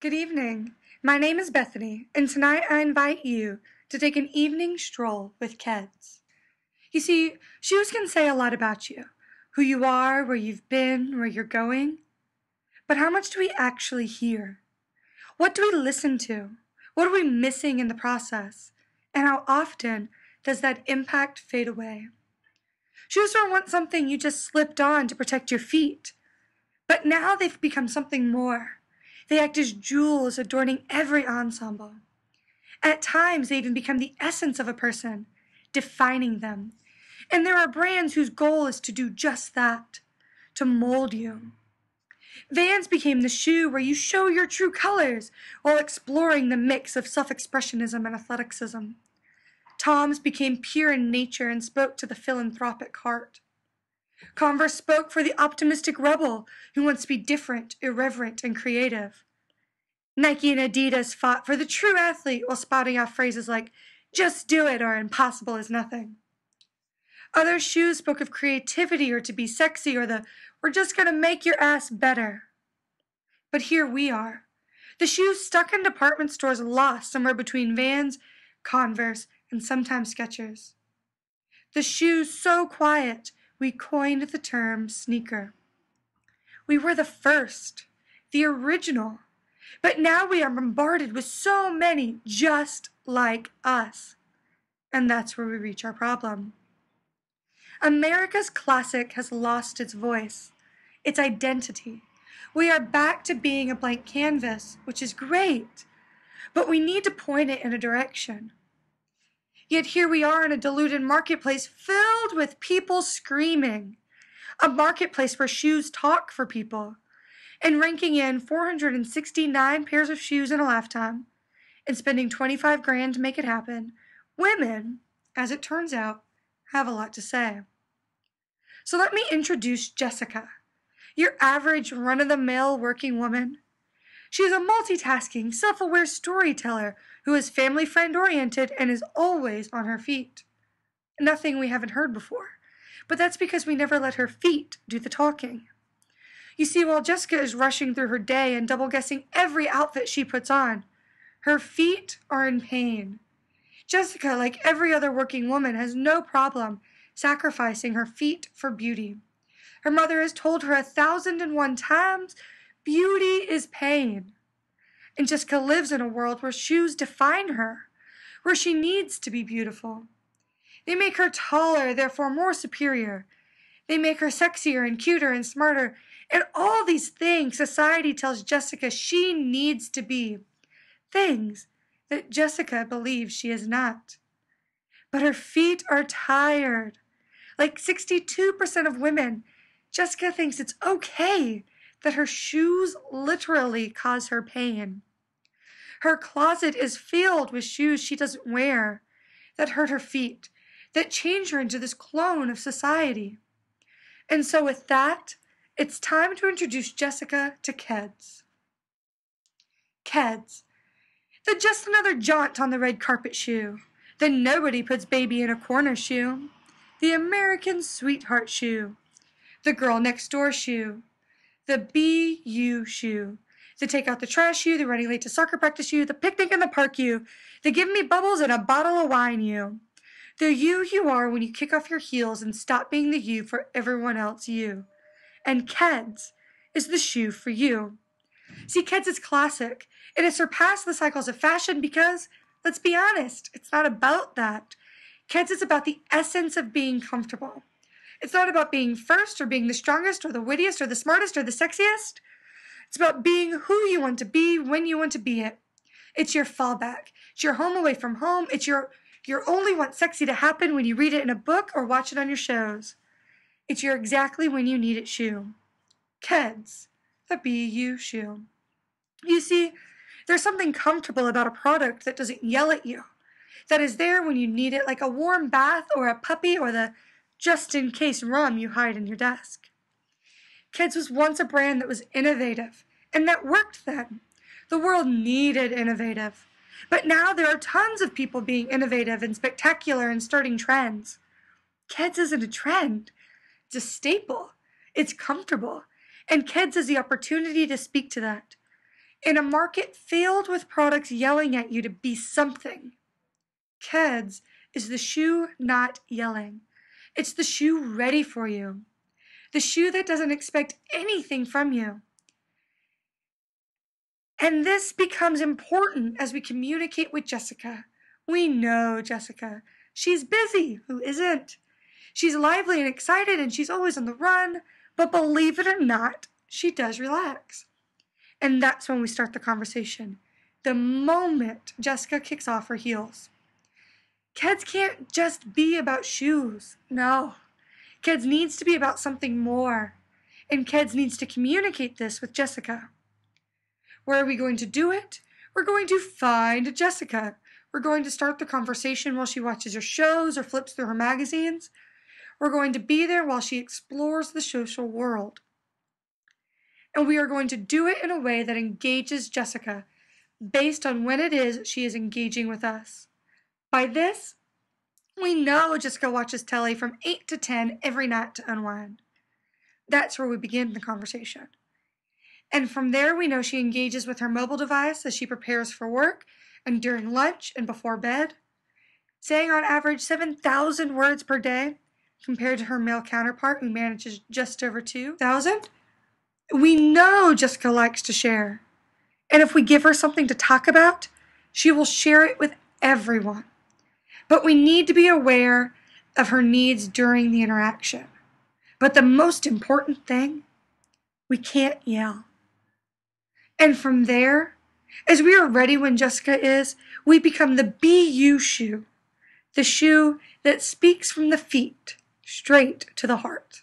Good evening. My name is Bethany, and tonight I invite you to take an evening stroll with Keds. You see, shoes can say a lot about you, who you are, where you've been, where you're going. But how much do we actually hear? What do we listen to? What are we missing in the process? And how often does that impact fade away? Shoes were once something you just slipped on to protect your feet, but now they've become something more. They act as jewels adorning every ensemble. At times, they even become the essence of a person, defining them. And there are brands whose goal is to do just that, to mold you. Vans became the shoe where you show your true colors while exploring the mix of self-expressionism and athleticism. Toms became pure in nature and spoke to the philanthropic heart. Converse spoke for the optimistic rebel who wants to be different, irreverent, and creative. Nike and Adidas fought for the true athlete while spouting off phrases like, just do it or impossible is nothing. Other shoes spoke of creativity or to be sexy or the, we're just gonna make your ass better. But here we are. The shoes stuck in department stores lost somewhere between Vans, Converse, and sometimes Skechers. The shoes so quiet, we coined the term sneaker. We were the first, the original, but now we are bombarded with so many just like us. And that's where we reach our problem. America's classic has lost its voice, its identity. We are back to being a blank canvas, which is great, but we need to point it in a direction. Yet here we are in a diluted marketplace filled with people screaming. A marketplace where shoes talk for people. And ranking in 469 pairs of shoes in a lifetime and spending 25 grand to make it happen, women, as it turns out, have a lot to say. So let me introduce Jessica, your average run-of-the-mill working woman. She is a multitasking, self-aware storyteller who is family friend-oriented and is always on her feet. Nothing we haven't heard before, but that's because we never let her feet do the talking. You see, while Jessica is rushing through her day and double-guessing every outfit she puts on, her feet are in pain. Jessica, like every other working woman, has no problem sacrificing her feet for beauty. Her mother has told her 1,001 times, beauty is pain. And Jessica lives in a world where shoes define her, where she needs to be beautiful. They make her taller, therefore more superior. They make her sexier and cuter and smarter, and all these things society tells Jessica she needs to be. Things that Jessica believes she is not. But her feet are tired. Like 62% of women, Jessica thinks it's okay that her shoes literally cause her pain. Her closet is filled with shoes she doesn't wear, that hurt her feet, that change her into this clone of society. And so with that, it's time to introduce Jessica to Keds. Keds, the just another jaunt on the red carpet shoe, the nobody puts baby in a corner shoe, the American sweetheart shoe, the girl next door shoe, the BU shoe, the take out the trash shoe, the running late to soccer practice shoe, the picnic in the park you, the give me bubbles and a bottle of wine you, the you are when you kick off your heels and stop being the you for everyone else you. And Keds is the shoe for you. See, Keds is classic. It has surpassed the cycles of fashion because, let's be honest, it's not about that. Keds is about the essence of being comfortable. It's not about being first or being the strongest or the wittiest or the smartest or the sexiest. It's about being who you want to be when you want to be it. It's your fallback. It's your home away from home. It's your only want sexy to happen when you read it in a book or watch it on your shows. It's your exactly when you need it shoe. Keds, the BU shoe. You see, there's something comfortable about a product that doesn't yell at you, that is there when you need it like a warm bath or a puppy or the just-in-case rum you hide in your desk. Keds was once a brand that was innovative, and that worked then. The world needed innovative. But now there are tons of people being innovative and spectacular and starting trends. Keds isn't a trend. It's a staple. It's comfortable. And Keds has the opportunity to speak to that. In a market filled with products yelling at you to be something, Keds is the shoe not yelling. It's the shoe ready for you. The shoe that doesn't expect anything from you. And this becomes important as we communicate with Jessica. We know Jessica. She's busy. Who isn't? She's lively and excited and she's always on the run. But believe it or not, she does relax. And that's when we start the conversation. The moment Jessica kicks off her heels. Keds can't just be about shoes. No. Keds needs to be about something more. And Keds needs to communicate this with Jessica. Where are we going to do it? We're going to find Jessica. We're going to start the conversation while she watches her shows or flips through her magazines. We're going to be there while she explores the social world. And we are going to do it in a way that engages Jessica based on when it is she is engaging with us. By this, we know Jessica watches telly from 8 to 10 every night to unwind. That's where we begin the conversation. And from there, we know she engages with her mobile device as she prepares for work and during lunch and before bed, saying on average 7,000 words per day compared to her male counterpart who manages just over 2,000. We know Jessica likes to share. And if we give her something to talk about, she will share it with everyone. But we need to be aware of her needs during the interaction. But the most important thing, we can't yell. And from there, as we are ready when Jessica is, we become the BU shoe, the shoe that speaks from the feet straight to the heart.